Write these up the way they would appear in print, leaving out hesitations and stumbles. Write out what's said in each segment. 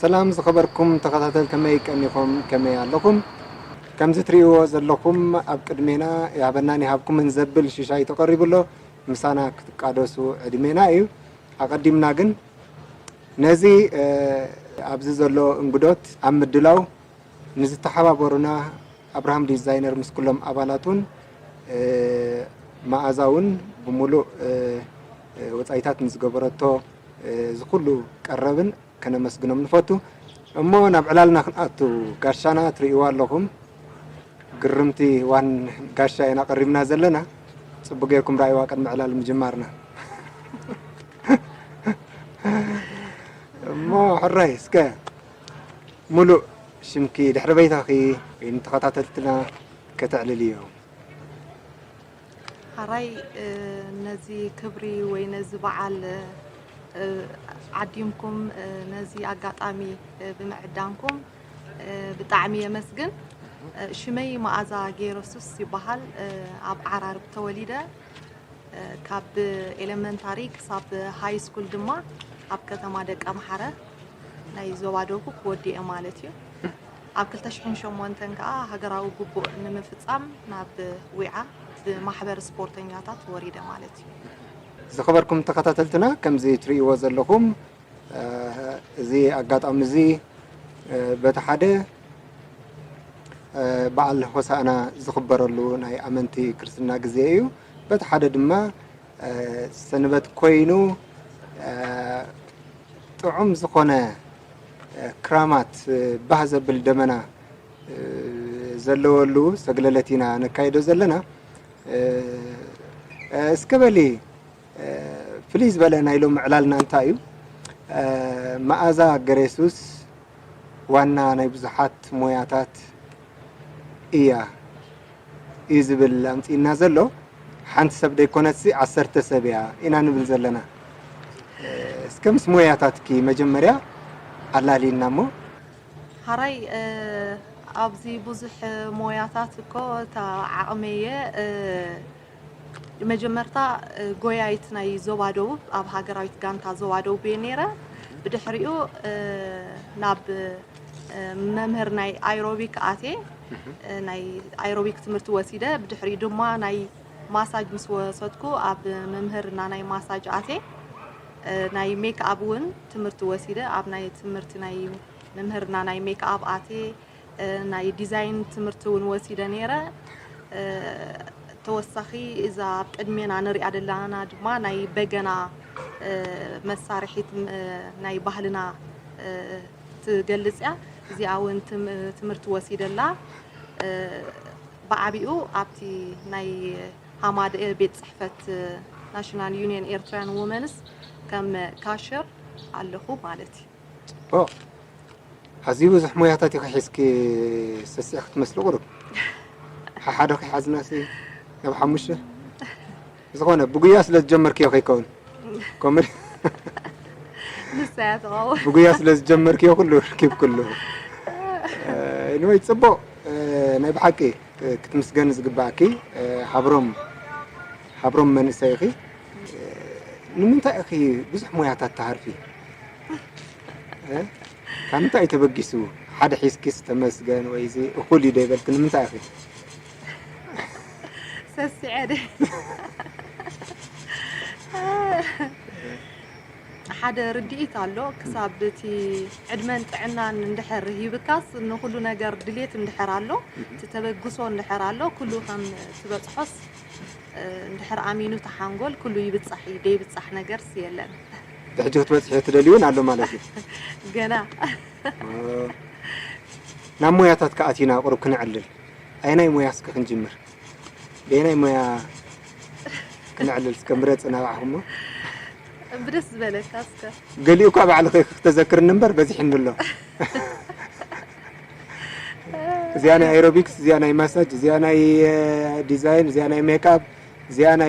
سلام زخبركم تخطاتل كما يكنيكم كما يالكم كم زتريو زلكم أبقدمينا يابناني هابكم نزبل شيشاي تقرب له مسانا كتقادسو عدمينا ايو أقدمنا جن نزي أبزي زلو انقدوت أمدلاو نزي تحابورنا أبراهام ديزاينر مسكولم أبالاتون ما أزاون بمولو وطايتات نزقبرتو زكولو قربن كنا مسجنهم نفوتو أما نبعلالنا خناتو قاشانا تريوان لهم قرمتي وان قاشانا قربنا زلنا صبقيكم رأي واقع معلال مجمارنا ما حريس كا ملو شمكي دحر بيت أخي إن تخطاتلتنا كتعليليهم هراي نزي كبري وينزي بعل عديمكم نزي أقاطامي بمعدانكم بطعمي مسجن شمي معزا جيروسوس يبحال عب عرارب توليده كاب إلمنتاري كساب هاي سكول دما عب كتما دك أمحرة ناي زوادوكو كودي أمالتيو عب كلتشحن شموان تنكا هجراو جبو نمفتام ناب وعاء بمحبر سبورتنياتات وريدة مالتي زخبركم تقاتلتنا كم زي تري وزر لكم زي أقاط أم زي بتحدى بعل حسنا زخبر له ناي أمنتي كرسنا جزيو بتحدى دما سنبت كوينو طعم زخنا كرامات بهذا بالدمنا زلولو سجلتنا نكايدو زلنا اسكبلي فليز بلنا يلوم علالنا انتايو مأزا غريسوس وانا نيبزحات موياتات إيا إيزبل أمتينا زلو حانت سبدا يكونتسي عصرت سبيا إنا نبل زلنا اسكمس موياتات كي مجمريا علالي نامو هراي أبزي بزح موياتات كو تا عقمية مجمرتا قويايتنا يزوادو أب هاقرايت قانتا زوادو بينيرا بدحريو ناب ممهر ناي ايروبيك آتي ناي ايروبيك تمرت وسيدة بدحري دوما ناي ماساج مسوى صدكو أب ممهرنا ناي ماساج آتي ناي ميك أبون تمرت وسيدة أب ناي تمرت ناي ممهرنا ناي ميك أب آتي ناي ديزاين تمرتون وسيدة نيرا توسخي إذا قدمينا نري عدلانا دما ناي بجنا مسارحيت ناي بحلنا تجلسها زي أون تمرت وسيدة لا بعبيو أبتي ناي حماد بيت صحفة ناشونال يونيون إيرتران وومنز كم كاشر على خو مالتي. حزيبو زحمياتاتي خيسكي سسيخ تمسلو غرب حدا خي حزناسي يا محمشه زغونه بقياس لتجمر كيو خيكون كمل لسه تغاو بقياس لتجمر كيو كله ركب كله انو يتصبو ناي بحكي كتمسجن زغباكي حبرم من سيخي نمنتا اخي بزح موياتات تعرفي كان تا يتبقسو حدا حيسكيس تمسجن ويزي اخولي دايبل نمنتا اخي سعيدة حدا رديت على كسابتي عدمان عنا ندحر هيبكاس إنه كله نجار دليت ندحر على تتبقصو ندحر على كله كان تبتصحص ندحر عمينو تحنقول كله يبتصحي دي بتصح نجار سيلان تحجوت بس تدليون على مالك جنا نموياتات كأتينا قرب كنعلل أين موياسك خنجمر بيني ما كنعلل سكمرت أنا معهم بدس بالك أسكر قال لي وكاب على خير تذكر النمبر بزحن له زيانة ايروبيكس زيانة مساج زيانة ديزاين زيانة ميك اب زيانة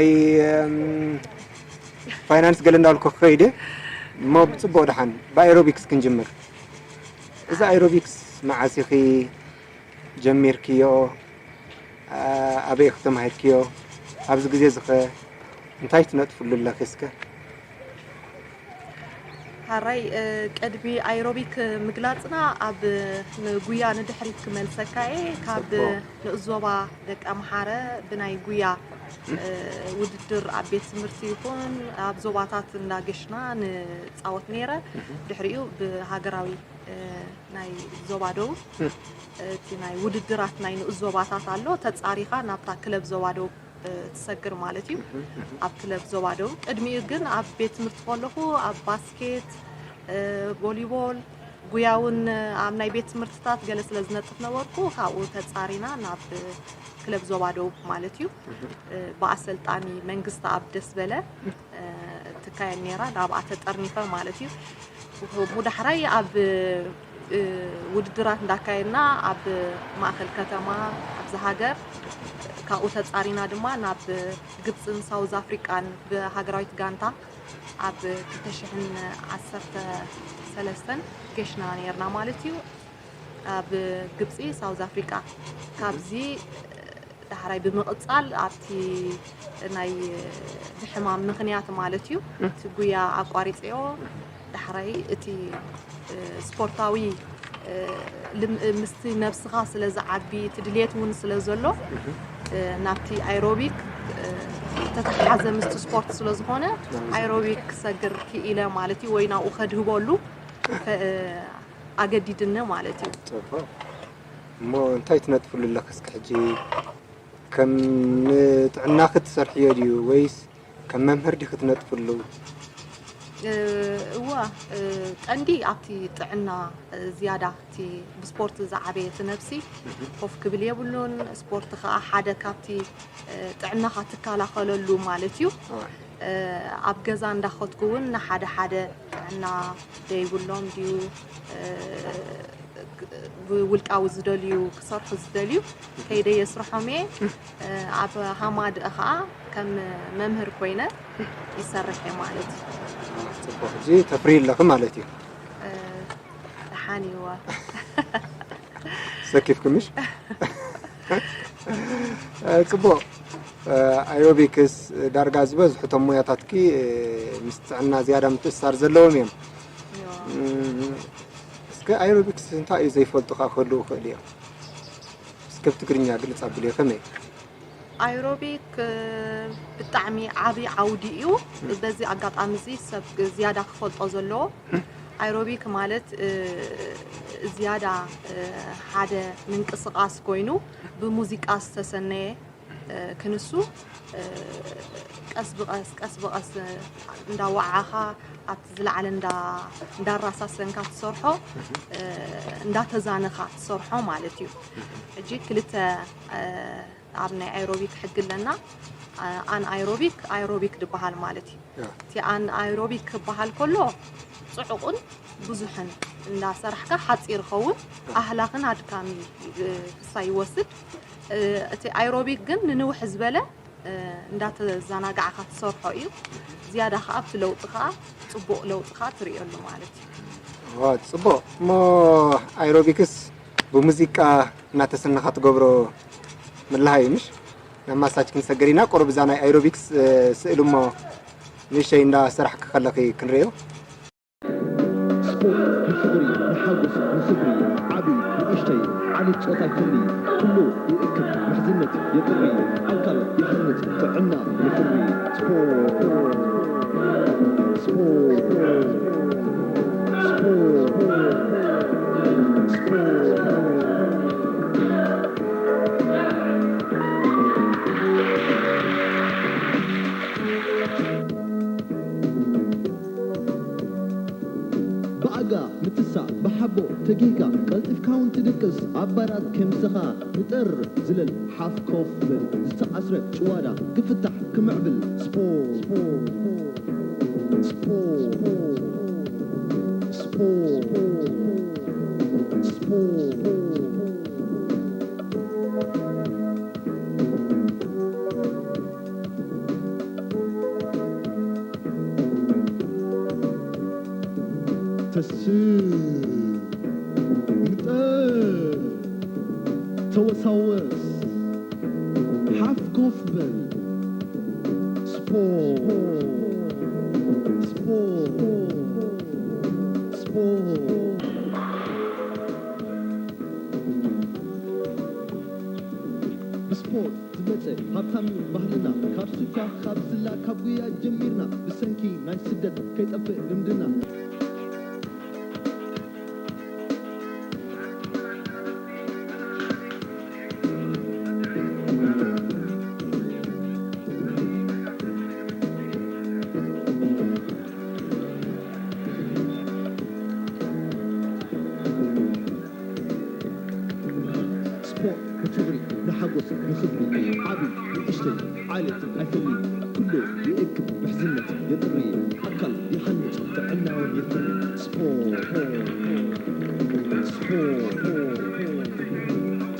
فاينانس قال لنا لكم خيده ما بتصبوا دحن بايروبيكس كنجمر إذا ايروبيكس مع سيخي جمير كيو أبي أختم هيكيو أبز جزء زخ انتهيت نطفل لله خسكة حراي قدبي ايروبيك مغلاصنا اب نغويا ندحريت كملسكاي كاب نزوبا دك امحاره بناي غويا وددر ابيت سمرتي يكون اب زوباتات ناغشنا نصاوت نيره دحريو بهاغراوي ناي زوبادو تي ناي وددرات ناي نزوباتات الله تصاريخا نابتا كلب زوبادو تسجر مالتي اب كلب زوبادو قدمي ግን اب ቤት ትምህርት ፈልኹ اب ባስኬት ቮሊቦል ጉያውን اب ናይ ቤት ትምህርትታት ገለ ስለ ዝነጥፍ ነበርኩ ካብኡ ተጻሪና ናብ ክለብ ዞባዶ ማለትዩ በአሰልጣኒ መንግስት اب ደስ በለ ተካየን ነራ ናብ አተጠርኒፈ ማለትዩ ሙዳሕራይ اب ውድድራት እንዳካየና اب ማእከል ከተማ اب ዝሃገር ካኡ ተጻሪና ድማ ናብ ግብፅን ሳውዝ አፍሪካን በሃገራዊት ጋንታ اب 2013 ገሽና ነርና ማለትዩ اب ግብፂ ሳውዝ አፍሪካ ካብዚ ዳሕራይ ብምቕጻል ኣብቲ ናይ ብሕማም ምኽንያት ማለትዩ ትጉያ አቋሪጽዮ ዳሕራይ እቲ ስፖርታዊ ምስቲ ነፍስኻ ስለዝዓቢ ትድልየት ውን ስለዘሎ ናብቲ አይሮቢክ ተተሓዘ ምስቲ ስፖርት ስለዝኾነ አይሮቢክ ሰግር ክኢለ ማለትዩ ወይና ኡኸድህበሉ አገዲድነ ማለትዩ ሞ እንታይ ትነጥፍሉ ለከስ ሕጂ ከም ጥዕና ክትሰርሕዮ ድዩ ወይስ ከም መምህር ዲ ክትነጥፍሉ እዋ ቀንዲ ኣብቲ ጥዕና ዝያዳ እቲ ብስፖርት ዝዓበየት ነፍሲ ኮፍ ክብል የብሉን ስፖርት ከዓ ሓደ ካብቲ ጥዕናኻ ትከላኸለሉ ማለትዩ ኣብ ገዛ እንዳኸትኩውን ሓደ ሓደ ጥዕና ደይብሎም ድዩ ውልቃዊ ዝደልዩ ክሰርሑ ዝደልዩ ከይደ የስርሖም ኣብ ሃማድ ከዓ ከም መምህር ኮይነ ይሰርሕ ማለት ጽቡቅ ጂ ተፍሪል ለኹ ማለት እዩ ሓኒዋ ሰኪፍኩምሽ ጽቡቅ አይሮቢክስ ዳርጋ ዝበዝሑ ቶም ሞያታትኪ ምስጥዕና ዝያዳ ምትእሳር ዘለዎም እዮም እስከ አይሮቢክስ እንታይ እዩ ዘይፈልጡኻ ክህልው ክእል እዮም እስከ ብትግርኛ ግልጽ ኣቢልዮ ከመይ አይሮቢክ ብጣዕሚ ዓቢ ዓውዲ እዩ በዚ ኣጋጣሚ እዚ ሰብ ዝያዳ ክፈልጦ ዘለዎ አይሮቢክ ማለት ዝያዳ ሓደ ምንቅስቃስ ኮይኑ ብሙዚቃ ዝተሰነየ ክንሱ ቀስ ብቀስ እንዳዋዓኻ ኣብ ዝለዓለ እንዳራሳሰንካ ትሰርሖ እንዳተዛነኻ ትሰርሖ ማለት እዩ እጂ ክልተ ኣብ ናይ አይሮቢክ ሕግለና አን አይሮቢክ ድበሃል ማለት እዩ እቲ አን አይሮቢክ ክበሃል ከሎ ጽዑቁን ብዙሕን እንዳሰርሕካ ሓፂር ኸውን ኣህላኽን ኣድካሚ ሳይወስድ እቲ አይሮቢክ ግን ንንውሕ ዝበለ እንዳተዘናጋዕካ ትሰርሖ እዩ ዝያዳ ከዓ ኣብቲ ለውጢ ከዓ ጽቡቕ ለውጢ ከዓ ትሪእየሉ ማለት እዩ ጽቡቕ ሞ አይሮቢክስ ብሙዚቃ እናተሰነኻ ትገብሮ ملاهي مش لما ساكن سجرينا قرب زانا ايروبكس سئلو ما نشي ندا سرح كخلقي كنريو سبورت محاوس نسبري عبي بإشتي علي تصوتا كلي كله يأكد محزنة يقري أنكر يحنت تعنا يقري متسع بحبو تجيكا قلتف كاون تدكس عبارات كمسخا مطر زلل حاف كوف زتعسرة شوادا كفتح كمعبل توسوس حاف كوفبل سبور ብስፖርት ዝመፀ ሃብታም ባህልና ካብ ስኳ ካብ ዝላ ካብ ጉያ ጀሚርና ብሰንኪ ናይ ስደት ከይጠፍእ ልምድና نحقص نخبري عبي واشتي عائلة أيفلي كله يأكل بحزنة يضري أكل يحنج تعنا ويفري سبور سبور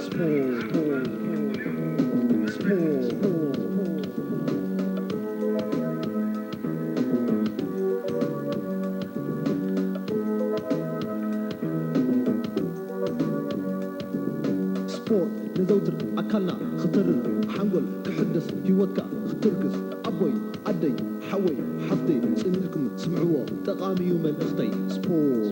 سبور سبور نزوجر أكلنا خطر حنقول كحدث في وكا خطركس أبوي عدي حوي حفظي سنلكم سمعوه تقامي يوم الأختي سبور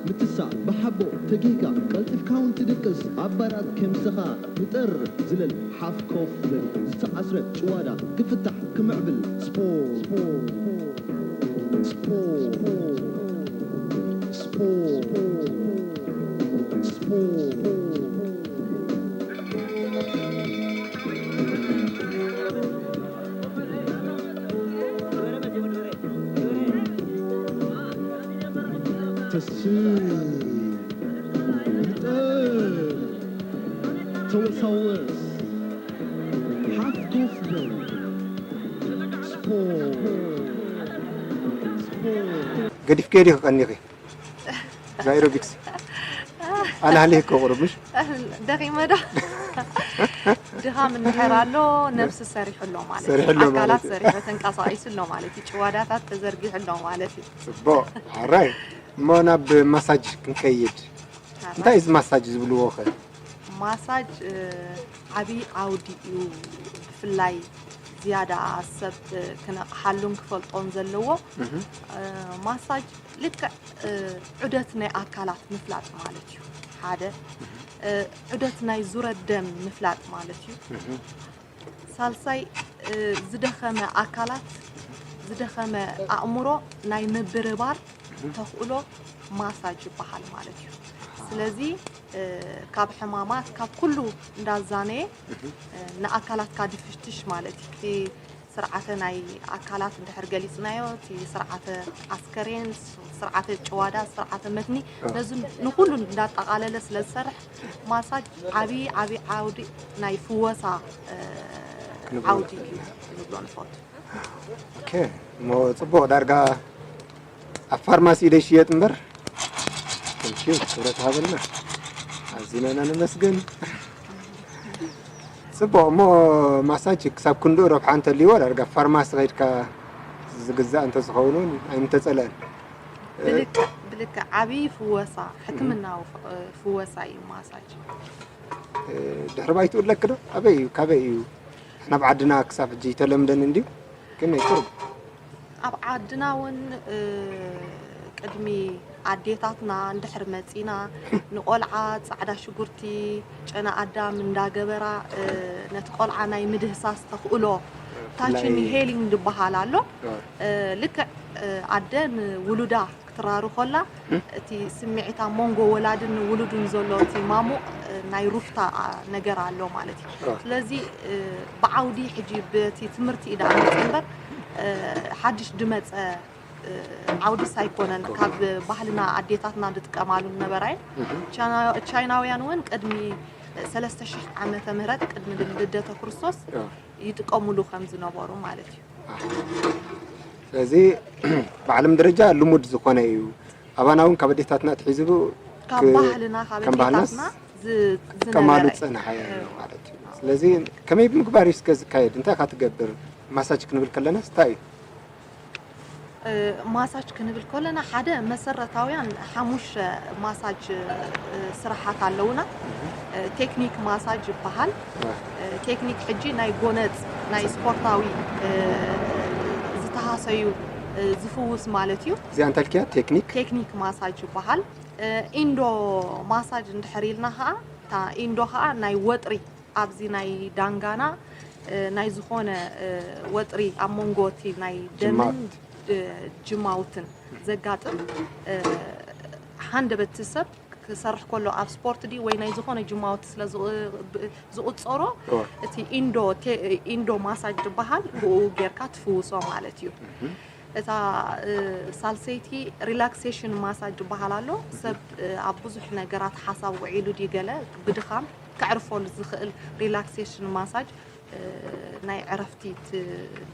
متسع بحبو تقيقة قلت الكاونت دكس عبارات كمسخة مطر زلل حاف كوف زتعسرة شوارع كفتح كمعبل سبور سبور سبور سبور توسوس حف كفر سبور قديف كيدي قنيقي زايروبكس انا عليك قربش دقي مدى دها من حرالو نفس سريح له مالتي اكلات سريحه تنقصايس له مالتي چوادات تزرغيح له مالتي صبو عراي مونا بمساج كنكيد انت از مساج زبلو خير مساج عبي عودي بفلاي زياده سب كنا حلون كفلطون زلوه مساج لك عدتنا اكلات مفلاط مالتي حاده عدتنا يزور الدم مفلاط مالتي سالساي زدخمه اكلات زدخمه اامرو ناي مبربار تخولو مساج بحال مالتي سلازي كاب حمامات كاب كله ندازانه ناكلات كادفشتش مالتي كي سرعه ناي اكلات اندحر غليصنايو تي سرعه عسكرين سرعه چوادا سرعه متني لازم نكل نداطقالله سلسرح ماساج عبي عودي ناي فوسا عودي نبلون فوت اوكي مو صبو دارغا افارماسي دشيت مبر كنشيو صورت هذلنا عزينا نمسجن صبو مو مساج كسب كندو ربح انت اللي ورا رجع فارماس غيرك زغزا انت زخونون انت تصلان بلك عبي فوسا حكمنا فوسا مساج دحرباي تقول لك كده ابي كابي احنا بعدنا كسب جي تلمدن اندي كنا يقرب ابعدنا ون قدمي عديتاتنا اندحر مصينا نقولعا صعدا شغورتي چنا ادام እንዳገበራ نتقولعا ناي مدهساس تخولو تاچني هيلينግ دبحالالو لك عدن ولودا كترارو خلا تي سمعيتا مونغو ولادن ولودن زلو تي مامو ناي روفتا ነገር አለው ማለት ስለዚህ بعودي حجيب تي تمرتي ادا نمبر حدش دمص عودي سايكونن كاب ባህልና አዴታትና እንድትቀማሉ ነበራይ ቻይናውያን ወን ቀድሚ 3000 ዓመተ ምህረት ቀድሚ ልደተ ክርስቶስ ይጥቀሙሉ ከም ዝነበሩ ማለት እዩ ስለዚህ በዓለም ደረጃ ልሙድ ዝኾነ እዩ አባናውን ከበዴታትና ትሒዝቡ ከባህልና ከበዴታትና ከማሉ ጽናሐያ ማለት እዩ ስለዚህ ከመይ ብምግባር እስከ ዝካየድ እንታይ ካትገብር ማሳጅ ክንብል ከለና ስታይ ማሳጅ ክንብል ከለና ሓደ መሰረታዊያን ሓሙሽ ማሳጅ ስራሓት ኣለውና ቴክኒክ ማሳጅ ይበሃል ቴክኒክ ሕጂ ናይ ጎነፅ ናይ ስፖርታዊ ዝተሃሰዩ ዝፍውስ ማለት እዩ እዚ አንታልኪያ ቴክኒክ ማሳጅ ይበሃል ኢንዶ ማሳጅ እንድሕሪልና ኸዓ ታ ኢንዶ ኸዓ ናይ ወጥሪ ኣብዚ ናይ ዳንጋና ናይ ዝኾነ ወጥሪ ኣብ መንጎቲ ናይ ደምን ጅማውትን ዘጋጥም ሓንደበት ሰብ ክሰርሕ ከሎ ኣብ ስፖርት ዲ ወይ ናይ ዝኾነ ጅማውት ስለ ዝቁፀሮ እቲ ኢንዶ ማሳጅ ዝበሃል ብኡ ጌርካ ትፍውሶ ማለት እዩ እታ ሳልሰይቲ ሪላክሴሽን ማሳጅ ዝበሃል ኣሎ ሰብ ኣብ ብዙሕ ነገራት ሓሳብ ውዒሉ ዲ ገለ ብድኻም ከዕርፈሉ ዝኽእል ሪላክሴሽን ማሳጅ ናይ ዕረፍቲ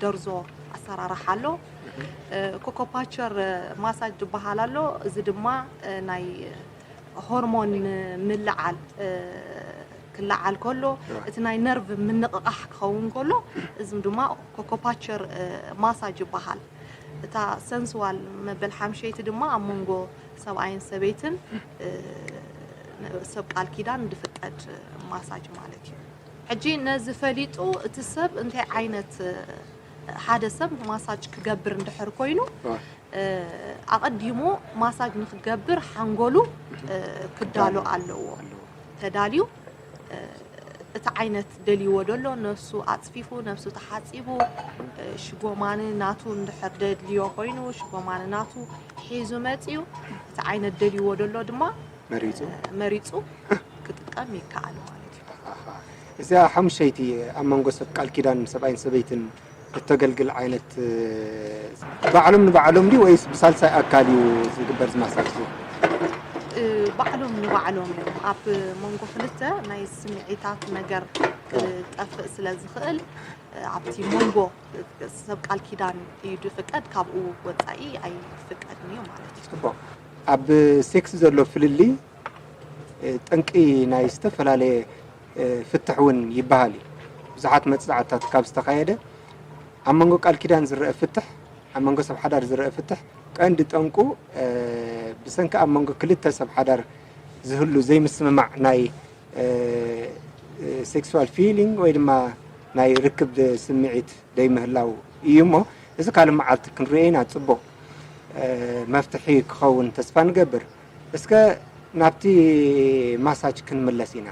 ደርዞ ኣሰራርሓ ኣሎ ኮኮፓቸር ማሳጅ ዝበሃል ኣሎ እዚ ድማ ናይ ሆርሞን ምልዓል ክልዓል ከሎ እቲ ናይ ነርቭ ምንቕቓሕ ክኸውን ከሎ እዚ ድማ ኮኮፓቸር ማሳጅ ይበሃል እታ ሰንስዋል መበል ሓምሸይቲ ድማ ኣብ መንጎ ሰብኣይን ሰበይትን ሰብ ቃል ኪዳን እንድፍቀድ ማሳጅ ማለት እዩ ሕጂ ነዚ ፈሊጡ እቲ ሰብ እንታይ ዓይነት ሓደ ሰብ ማሳጅ ክገብር እንድሕር ኮይኑ ኣቐዲሙ ማሳጅ ንክገብር ሓንጎሉ ክዳሎ ኣለዎ ተዳልዩ እቲ ዓይነት ደልይዎ ደሎ ነፍሱ ኣፅፊፉ ነፍሱ ተሓፂቡ ሽጎማን ናቱ እንድሕር ደልዮ ኮይኑ ሽጎማን ናቱ ሒዙ መፅዩ እቲ ዓይነት ደልይዎ ደሎ ድማ መሪፁ ክጥቀም ይከኣል ማለት እዩ እዚኣ ሓሙሸይቲ ኣብ መንጎ ሰብ ቃል ኪዳን ሰብኣይን ሰበይትን እተገልግል ዓይነት ባዕሎም ንባዕሎም ዲ ወይስ ብሳልሳይ ኣካል እዩ ዝግበር ዝማሳጅ ባዕሎም ንባዕሎም ኣብ መንጎ ክልተ ናይ ስምዒታት ነገር ክጠፍእ ስለ ዝኽእል ኣብቲ መንጎ ሰብ ቃል ኪዳን እዩ ድፍቀድ ካብኡ ወፃኢ ኣይፍቀድን እዩ ማለት እዩ ኣብ ሴክስ ዘሎ ፍልሊ ጠንቂ ናይ ዝተፈላለየ ፍትሕ እውን ይበሃል ብዙሓት መፅዛዕታት ካብ ዝተኻየደ ኣብ መንጎ ቃል ኪዳን ዝረአ ፍትሕ ኣብ መንጎ ሰብ ሓዳር ዝረአ ፍትሕ ቀንዲ ጠንቁ ብሰንኪ ኣብ መንጎ ክልተ ሰብ ሓዳር ዝህሉ ዘይምስምማዕ ናይ ሴክሱዋል ፊሊንግ ወይ ድማ ናይ ርክብ ስምዒት ዘይምህላው እዩ እሞ እዚ ካልእ መዓልቲ ክንሪኦ ኢና ፅቡቕ መፍትሒ ክኸውን ተስፋ ንገብር እስከ ናብቲ ማሳጅ ክንምለስ ኢና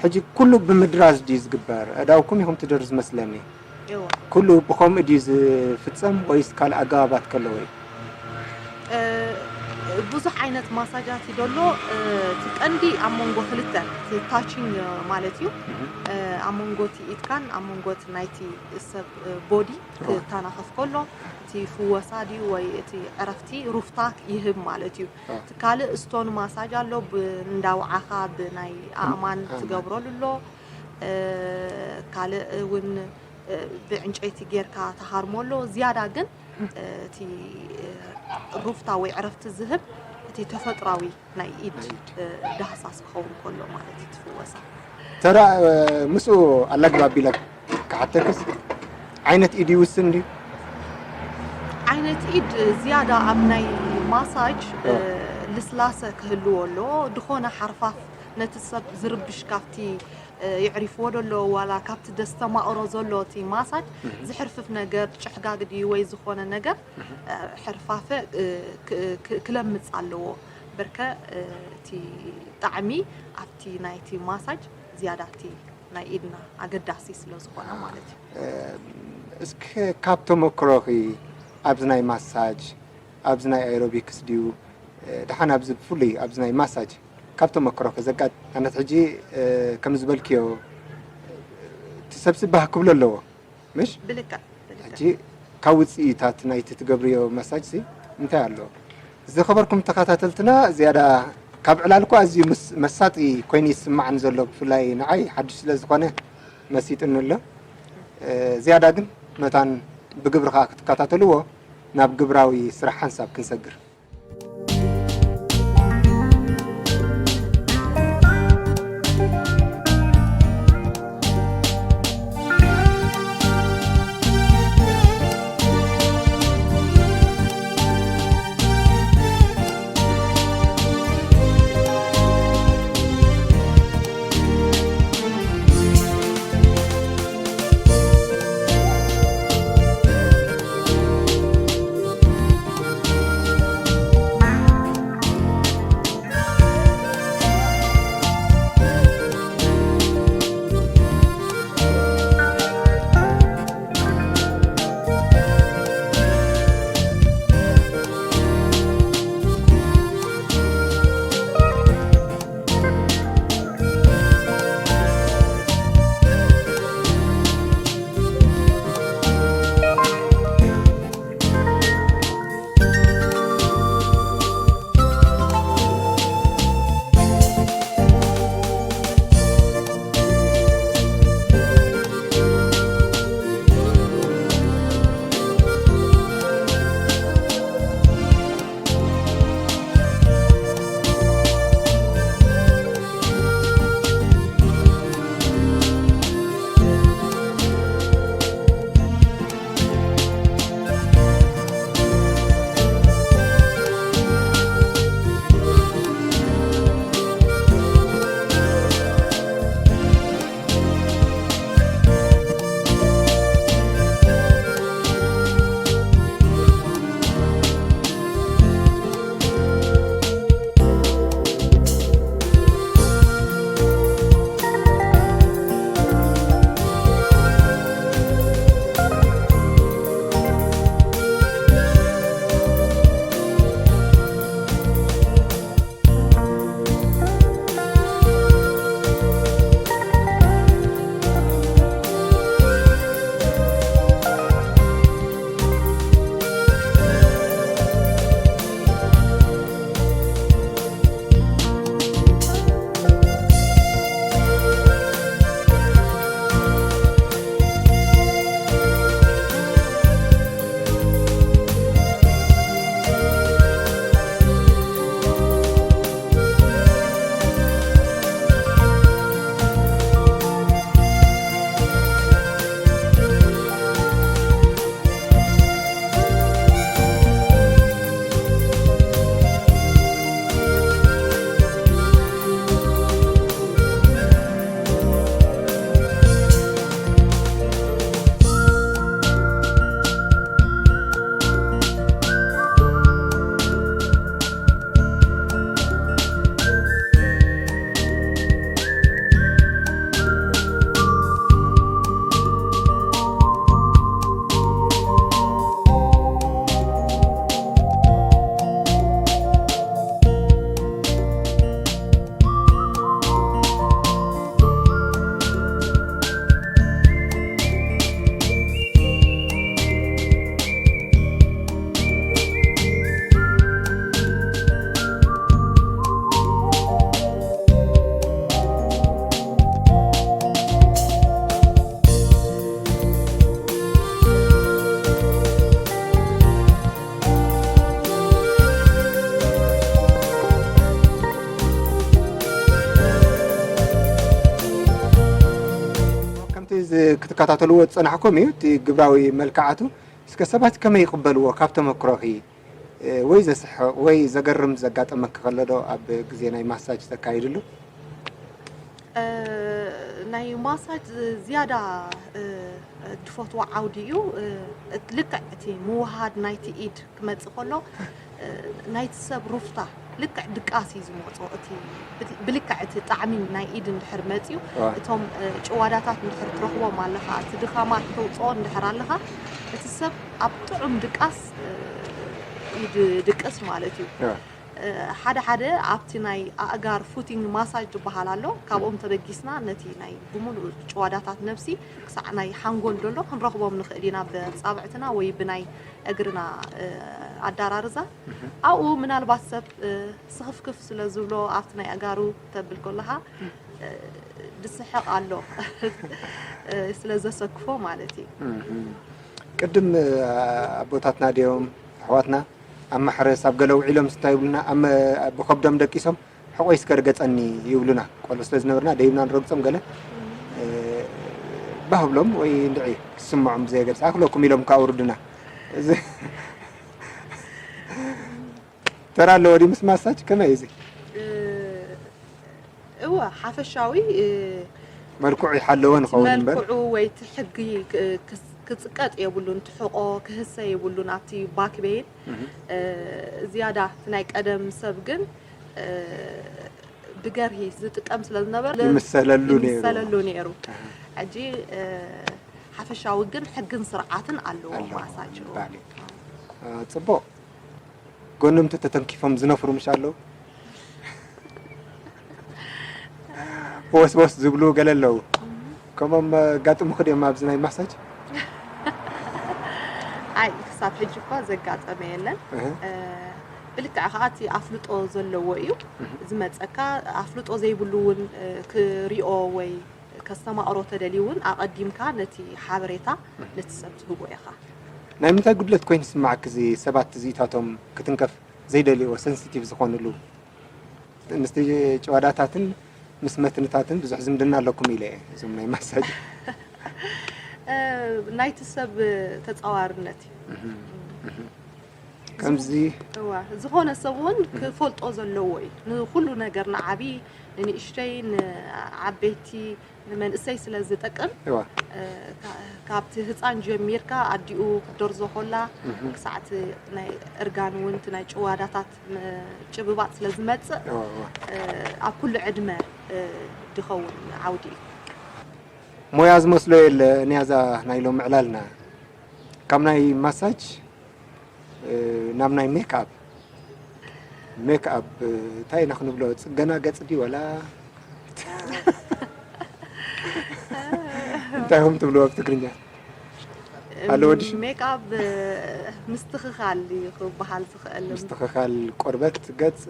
ሕጂ ኩሉ ብምድራዝ ዲ ዝግበር ኣዳውኩም ኢኹም ትደር ዝመስለኒ ኩሉ ብከምኡ ዲ ዝፍፀም ወይስ ካልእ ኣገባባት ከለዎ እዩ ብዙሕ ዓይነት ማሳጃት ይደሎ እቲ ቀንዲ ኣብ መንጎ ክልተ ታቺንግ ማለት እዩ ኣብ መንጎቲ ኢድካን ኣብ መንጎቲ ናይቲ ሰብ ቦዲ ክተናኸፍ ከሎ እቲ ፍወሳ ድዩ ወይ እቲ ዕረፍቲ ሩፍታት ይህብ ማለት እዩ እቲ ካልእ ስቶን ማሳጅ ኣሎ እንዳውዓኻ ብናይ ኣእማን ትገብረሉ ኣሎ ካልእ እውን ብዕንጨይቲ ጌርካ ተሃርሞሎ ዝያዳ ግን እቲ ሩፍታ ወይ ዕረፍቲ ዝህብ እቲ ተፈጥራዊ ናይ ኢድ ዳህሳስ ክኸውን ከሎ ማለት እዩ ትፍወሳ ተራ ምስኡ ኣላግባቢላ ክሓተክስ ዓይነት ኢድ ይውስን ድዩ ዓይነት ኢድ ዝያዳ ኣብ ናይ ማሳጅ ልስላሰ ክህልዎ ኣሎ ድኾነ ሓርፋፍ ነቲ ሰብ ዝርብሽ ካብቲ يعرفوا له ولا كابت دستماؤرو زلوتي ماساج زحرفف نجار شحقاق دي ويزخون النجار حرفافه كلمت على بركة تي طعمي أبتي نايتي ماساج زيادتي نايدنا أقدر داسيس لزخونه مالتي اسك كابتو مكروهي أبزناي ماساج أبزناي أيروبيكس ديو دحنا أبز فولي أبزناي ماساج كابتو مكروه زكاة أنا تحجي كم زبالكيو تسبسب بها كبل اللو مش؟ بلكا تحجي كاوتس إيتات نايت تقبريو مساج سي انتهى اللو إذا خبركم تقاتلتنا زيادة كاب علالكو أزي مساتي كويني سمع نزلو بفلاي نعي حدش لازقونه مسيت إنه اللو زيادة قن مثلا بقبر خاك تقاتلوه ناب قبراوي سرح حنساب كنسقر ክትከታተልዎ ጽናሕኩም እዩ እቲ ግብራዊ መልክዓቱ እስከ ሰባት ከመይ ይቕበልዎ ካብ ተመክሮኺ ወይ ዘስሕቕ ወይ ዘገርም ዘጋጠመክ ከለዶ ኣብ ግዜ ናይ ማሳጅ ተካይድሉ ናይ ማሳጅ ዝያዳ ድፈትዎ ዓውዲ እዩ ልክዕ እቲ ምውሃድ ናይቲ ኢድ ክመጽእ ከሎ ናይቲ ሰብ ሩፍታ ልክዕ ድቃሲ ዝመጽኦ እቲ ብልክዕ እቲ ጣዕሚ ናይ ኢድ እንድሕር መጽዩ እቶም ጭዋዳታት እንድሕር ትረኽቦም ኣለኻ እቲ ድኻማት ተውፅኦ እንድሕር ኣለኻ እቲ ሰብ ኣብ ጥዑም ድቃስ ድቅስ ማለት እዩ ሓደ ኣብቲ ናይ ኣእጋር ፉቲንግ ማሳጅ ዝበሃል ኣሎ ካብኦም ተበጊስና ነቲ ናይ ብሙሉእ ጭዋዳታት ነፍሲ ክሳዕ ናይ ሓንጎል ደሎ ክንረኽቦም ንኽእል ኢና ብፃብዕትና ወይ ብናይ እግርና ኣዳራርዛ ኣብኡ ምናልባት ሰብ ስኽፍክፍ ስለ ዝብሎ ኣብቲ ናይ ኣጋሩ ተብል ከለኻ ድስሕቕ ኣሎ ስለ ዘሰክፎ ማለት እዩ ቅድም ኣቦታትና ድዮም ኣሕዋትና ኣብ ማሕረስ ኣብ ገለ ውዒሎም ስታይ ይብሉና ብከብዶም ደቂሶም ሕቆይ ስከርገፀኒ ይብሉና ቆሎ ስለ ዝነበርና ደይብና ንረግፆም ገለ ባህብሎም ወይ እንድዒ ክስምዖም ብዘይገድስ ኣክለኩም ኢሎም ካውርድና ተራ ኣለዎ ዲ ምስ ማሳጅ ከመይ እዚ እወ ሓፈሻዊ መልክዑ ይሓለወ ንኸውን እምበር መልክዑ ወይ ትሕጊ ክጽቀጥ የብሉን ትሕቆ ክህሰ የብሉን ኣብቲ ባክቤን ዝያዳ ናይ ቀደም ሰብ ግን ብገርሂ ዝጥቀም ስለ ዝነበር ይምሰለሉ ነይሩ ሕጂ ሓፈሻዊ ግን ሕግን ስርዓትን ኣለዎ ማሳጅ ጽቡቕ ጎኖምቲ ተተንኪፎም ዝነፍሩ ምሽ ኣለዉ ወስወስ ዝብሉ ገለ ኣለዉ ከምኦም ጋጥሙ ክድዮም ኣብዚ ናይ ማሳጅ ኣይ ክሳብ ሕጂ እኳ ዘጋጠመ የለን ብልክዕ ከዓ እቲ ኣፍልጦ ዘለዎ እዩ ዝመፀካ ኣፍልጦ ዘይብሉ እውን ክሪኦ ወይ ከስተማቕሮ ተደልዩ እውን ኣቐዲምካ ነቲ ሓበሬታ ነቲ ሰብ ትህቦ ኢኻ ናይ ምንታይ ጉድለት ኮይኑ ስማዓክ እዚ ሰባት እዚታቶም ክትንከፍ ዘይደልይዎ ሴንሲቲቭ ዝኾኑሉ ምስቲ ጨዋዳታትን ምስ መትንታትን ብዙሕ ዝምድና ኣለኩም ኢለ እዞም ናይ ማሳጅ ናይቲ ሰብ ተጻዋርነት ከምዚ ዝኾነ ሰብ እውን ክፈልጦ ዘለዎ እዩ ንኩሉ ነገር ንዓቢ ንእሽተይ ንዓበይቲ ንመንእሰይ ስለ ዝጠቅም ካብቲ ህፃን ጀሚርካ ኣዲኡ ክደርዞ ኮላ ክሳዕቲ ናይ እርጋን እውን እቲ ናይ ጭዋዳታት ጭብባጥ ስለ ዝመፅእ ኣብ ኩሉ ዕድመ ድኸውን ዓውዲ እዩ ሞያ ዝመስሎ የለ ንያዛ ናይ ሎም ዕላልና ካብ ናይ ማሳጅ ናብ ናይ ሜክኣፕ እንታይ ኢና ክንብሎ ፅገና ገፅ ዲ ወላ እንታይ ሆም ትብልዎ ብትግርኛ ኣሎ ወዲሽ ሜክኣፕ ምስትኽኻል ክበሃል ዝኽእል ምስትኽኻል ቆርበት ገፅ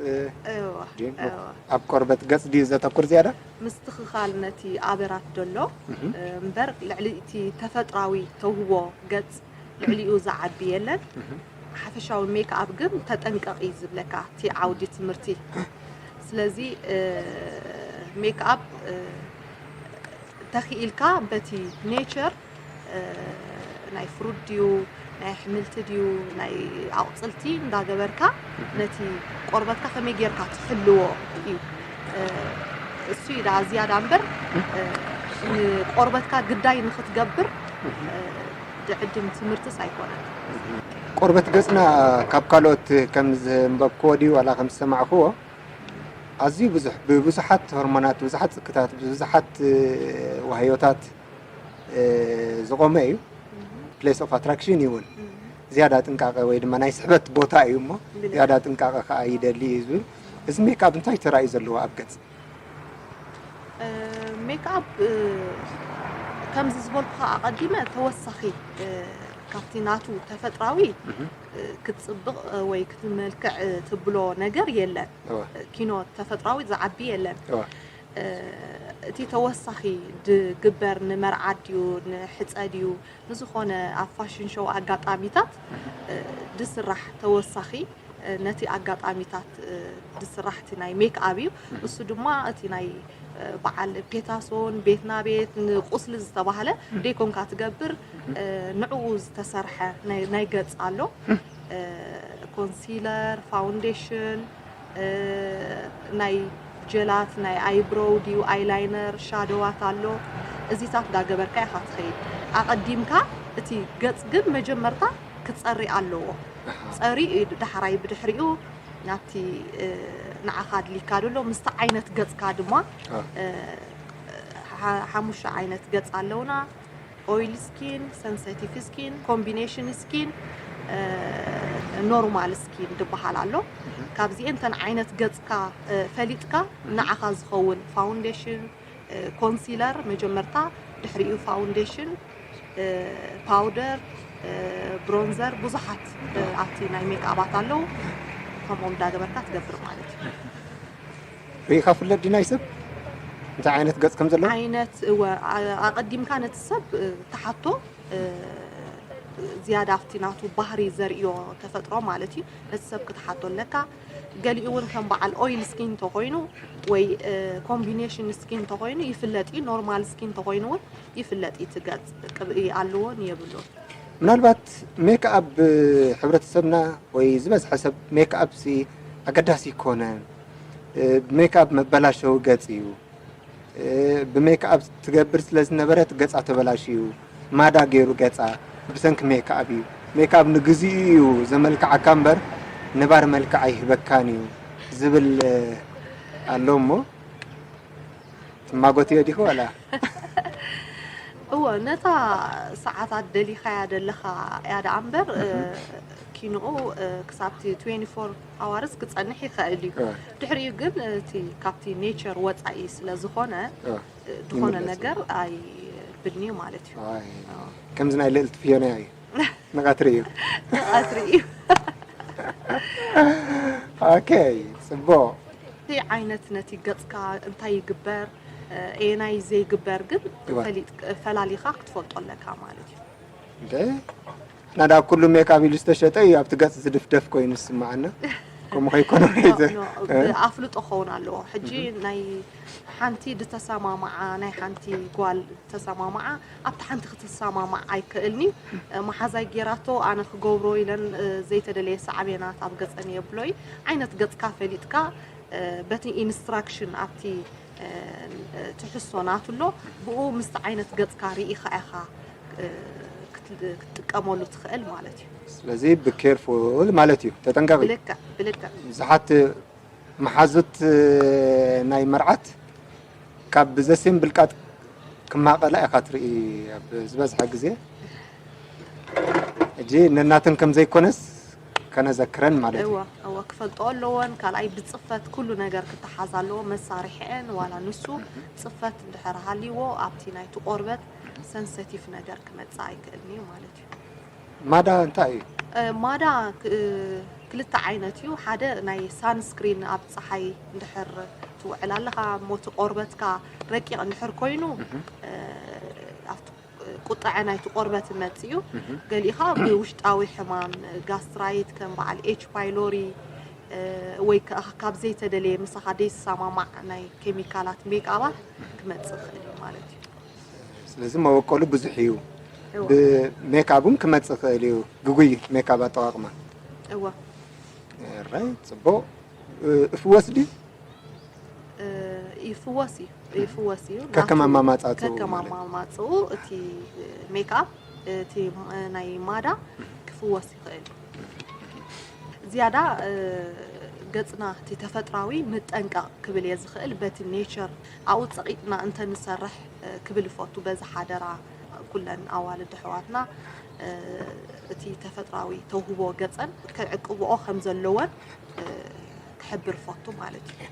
ኣብ ቆርበት ገፅ ዲ ዘተኩር ዝያዳ ምስትኽኻል ነቲ ኣበራት ደሎ እምበር ልዕሊ እቲ ተፈጥራዊ ተውህቦ ገፅ ልዕሊኡ ዝዓቢ የለን ሓፈሻዊ ሜክኣፕ ግን ተጠንቀቂ ዝብለካ እቲ ዓውዲ ትምህርቲ ስለዚ ሜክኣፕ ተኽኢልካ በቲ ኔቸር ናይ ፍሩት ድዩ ናይ ኣሕምልቲ ድዩ ናይ ኣቁፅልቲ እንዳገበርካ ነቲ ቆርበትካ ከመይ ጌርካ ትሕልዎ እዩ እሱ ኢዳ ዝያዳ እምበር ቆርበትካ ግዳይ ንኽትገብር ድዕድም ትምህርትስ ኣይኮነን ቆርበት ገጽና ካብ ካልኦት ከም ዝንበብክዎ ድዩ ዋላ ከም ዝሰማዕክዎ ኣዝዩ ብዙሕ ብብዙሓት ሆርሞናት ብዙሓት ፅክታት ብዙሓት ዋህዮታት ዝቆመ እዩ ፕሌስ ኦፍ ኣትራክሽን ይውን ዝያዳ ጥንቃቐ ወይ ድማ ናይ ስሕበት ቦታ እዩ እሞ ዝያዳ ጥንቃቐ ከዓ ይደሊ እዩ ዝብል እዚ ሜክኣፕ እንታይ ተራእዩ ዘለዎ ኣብ ገጽ ሜክኣፕ ከምዚ ዝበልኩ ኣቐዲመ ተወሳኺ ካብቲ ናቱ ተፈጥራዊ ክትፅብቕ ወይ ክትመልክዕ ትብሎ ነገር የለን ኪኖ ተፈጥራዊ ዝዓቢ የለን እቲ ተወሳኺ ድግበር ንመርዓ ድዩ ንሕፀ ድዩ ንዝኾነ ኣብ ፋሽን ሾው ኣጋጣሚታት ድስራሕ ተወሳኺ ነቲ ኣጋጣሚታት ድስራሕቲ ናይ ሜክ ኣፕ እዩ እሱ ድማ እቲ ናይ በዓል ፔታሶን ቤትና ቤት ንቁስሊ ዝተባሃለ ዴኮንካ ትገብር ንዕኡ ዝተሰርሐ ናይ ገጽ ኣሎ ኮንሲለር ፋውንዴሽን ናይ ጀላት ናይ አይብሮው ዲዩ አይላይነር ሻዶዋት ኣሎ እዚታት ዳገበርካ ኢኻ ትኸይድ ኣቐዲምካ እቲ ገጽ ግን መጀመርታ ክትጸሪ ኣለዎ ጸሪ ድሕራይ ብድሕሪኡ ናብቲ ንዓኻ ድሊካ ደሎ ምስቲ ዓይነት ገጽካ ድማ ሓሙሽተ ዓይነት ገጽ ኣለውና ኦይል ስኪን ሴንሲቲቭ ስኪን ኮምቢኔሽን ስኪን ኖርማል ስኪን ድበሃል ኣሎ ካብዚአን ተን ዓይነት ገጽካ ፈሊጥካ ንዓኻ ዝኸውን ፋውንዴሽን ኮንሲለር መጀመርታ ድሕሪኡ ፋውንዴሽን ፓውደር ብሮንዘር ብዙሓት ኣብቲ ናይ ሜክኣፕ ኣለዉ ከምኦም ዳገበርካ ትገብር ማለት እዩ ሪኢኻ ፍለጥ ዲና ይስብ እንታይ ዓይነት ገጽ ከም ዘለዎ ዓይነት ኣቐዲምካ ነቲ ሰብ ተሓቶ ዝያዳ ኣብቲ ናቱ ባህሪ ዘርእዮ ተፈጥሮ ማለት እዩ ነቲ ሰብ ክትሓቶ ኣለካ ገሊኡ እውን ከም በዓል ኦይል ስኪን ተኮይኑ ወይ ኮምቢኔሽን ስኪን ተኮይኑ ይፍለጥ እዩ ኖርማል ስኪን ተኮይኑ እውን ይፍለጥ እዩ ትገጽ ቅብኢ ኣለዎን የብሎን ምናልባት ሜክ አፕ ሕብረተሰብና ወይ ዝበዝሐ ሰብ ሜክ አፕ ሲ ኣገዳሲ ይኮነ ሜክ አፕ መበላሸው ገጽ እዩ ብሜክ አፕ ትገብር ስለዝነበረት ገጻ ተበላሽዩ ማዳ ገይሩ ገጻ ብሰንክ ሜክ አፕ እዩ ሜክ አፕ ንግዚኡ ዘመልክዓካ እምበር ነባር መልክዕ ኣይህበካን እዩ ዝብል ኣሎሞ ትማጎት እየ ዲኹ ወላ እወ ነታ ሰዓታት ደሊኻያ ደለኻ ያዳ እምበር ኪንኡ ክሳብቲ 24 hours ክጸንሕ ይኽእል እዩ ድሕሪኡ ግን እቲ ካብቲ ኔቸር ወጻኢ ስለዝኾነ ድኾነ ነገር ኣይ ብድኒ ማለት እዩ ከምዚ ናይ ልዕልቲ ፊዮና እዩ ንቐትሪ እዩ ንቐትሪ እዩ ኦኬይ ጽቡቕ እቲ ዓይነት ነቲ ገጽካ እንታይ ይግበር ኤናይ ዘይግበር ግን ፈላሊኻ ክትፈልጦ ኣለካ ማለት እዩ ናዳ ኩሉ ሜክ አፕ ኢሉ ዝተሸጠ እዩ ኣብቲ ገጽ ዝድፍደፍ ኮይኑ ዝስማዓና ከምኡ ከይኮነ ኣፍልጦ ኸውን ኣለዎ ሕጂ ናይ ሓንቲ ድተሰማማዓ ናይ ሓንቲ ጓል ተሰማማዓ ኣብቲ ሓንቲ ክትሰማማዕ ኣይክእልኒ መሓዛይ ጌራቶ ኣነ ክገብሮ ኢለን ዘይተደለየ ሳዕቤናት ኣብ ገጸን የብሎይ ዓይነት ገጽካ ፈሊጥካ በቲ ኢንስትራክሽን ኣብቲ ትሕሶ ናትሎ ብኡ ምስቲ ዓይነት ገጽካ ርኢኻ ኢኻ ክትጥቀመሉ ትኽእል ማለት እዩ ስለዚ ብኬርፉል ማለት እዩ ተጠንቀቂ ብልክዕ ብዙሓት መሓዙት ናይ መርዓት ካብ ብዘሴም ብልቃጥ ክማቐላ ኢኻ ትርኢ ኣብ ዝበዝሐ ግዜ እጂ ነናትን ከም ዘይኮነስ ከነዘክረን ማለት እዩ እወ ክፈልጦ ኣለዎን ካልኣይ ብፅፈት ኩሉ ነገር ክትሓዝ ኣለዎ መሳርሒአን ዋላ ንሱ ፅፈት እንድሕር ሃልይዎ ኣብቲ ናይቲ ቆርበት ሴንሲቲቭ ነገር ክመጽእ ኣይክእልኒ ማለት እዩ ማዳ እንታይ እዩ ማዳ ክልተ ዓይነት እዩ ሓደ ናይ ሳንስክሪን ኣብ ፀሓይ እንድሕር ትውዕል ኣለኻ ሞቲ ቆርበትካ ረቂቕ እንድሕር ኮይኑ ኣብቲ ቁጣዐ ናይቲ ቆርበት መጽእ እዩ ገሊኻ ብውሽጣዊ ሕማም ጋስትራይት ከም በዓል ኤች ፓይሎሪ ወይ ካብ ዘይተደለየ ምሳኻ ደይሰማማዕ ናይ ኬሚካላት ሜክኣባት ክመጽእ ይኽእል እዩ ማለት እዩ ስለዚ መወቀሉ ብዙሕ እዩ ብሜክኣቡን ክመጽእ ይኽእል እዩ ግጉይ ሜክኣብ ኣጠቓቕማ እወ ራይ ጽቡቕ እፍወስ ዲ ይፍወስ እዩ ከከማማማጻጽኡ እቲ ሜክኣፕ እቲ ናይ ማዳ ክፍወስ ይኽእል ዝያዳ ገጽና እቲ ተፈጥራዊ ምጠንቀቕ ክብል እየ ዝኽእል በቲ ኔቸር ኣብኡ ፀቒጥና እንተንሰርሕ ክብል ይፈቱ በዚ ሓደራ ኩለን ኣዋልድ ኣሕዋትና እቲ ተፈጥራዊ ተውህቦ ገጸን ክዕቅብኦ ከም ዘለወን ክሕብር ይፈቱ ማለት እዩ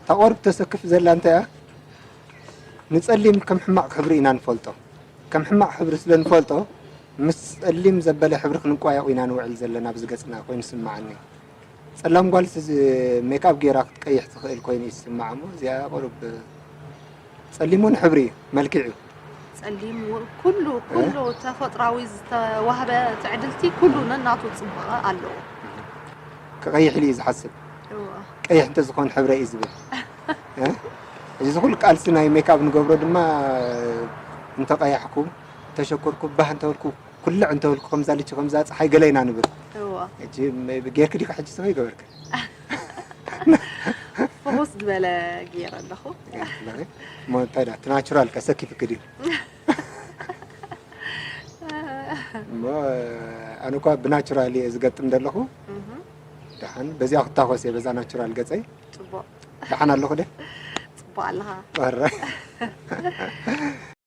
ተቆርብ ተሰክፍ ዘላ እንታይ እያ ንጸሊም ከም ሕማቕ ሕብሪ ኢና ንፈልጦ ከም ሕማቕ ሕብሪ ስለ ንፈልጦ ምስ ጸሊም ዘበለ ሕብሪ ክንቋያቑ ኢና ንውዕል ዘለና ኣብዚ ገጽና ኮይኑ ይስማዓኒ ጸላም ጓልስ ሜክኣፕ ጌራ ክትቀይሕ ትኽእል ኮይኑ ይስማዕ እሞ እዚኣ ቆርብ ጸሊሙን ሕብሪ መልክዕ እዩ ጸሊም ኩሉ ተፈጥራዊ ዝተዋህበ ትዕድልቲ ኩሉ ነናቱ ጽባቐ ኣለዎ كقيح لي إذا حسب قيح أنت زخون حبرة إزبل إذا كل قال سناي ميك اب نقبره دما أنت قيحكم تشكركم به أنت ولكم كل أنت ولكم خمزة خمزة حي قلينا نبر اجي بغير كديك حج سوي يقبرك فوس بلا غير الاخو ما تاع ناتشورال كسكي فكدي ما انا كو بناتشورالي ازغطم دلخو دحن بزي اختا خوسي بزا ناتشورال غصاي صبو دحن الله ده صبو الله ورا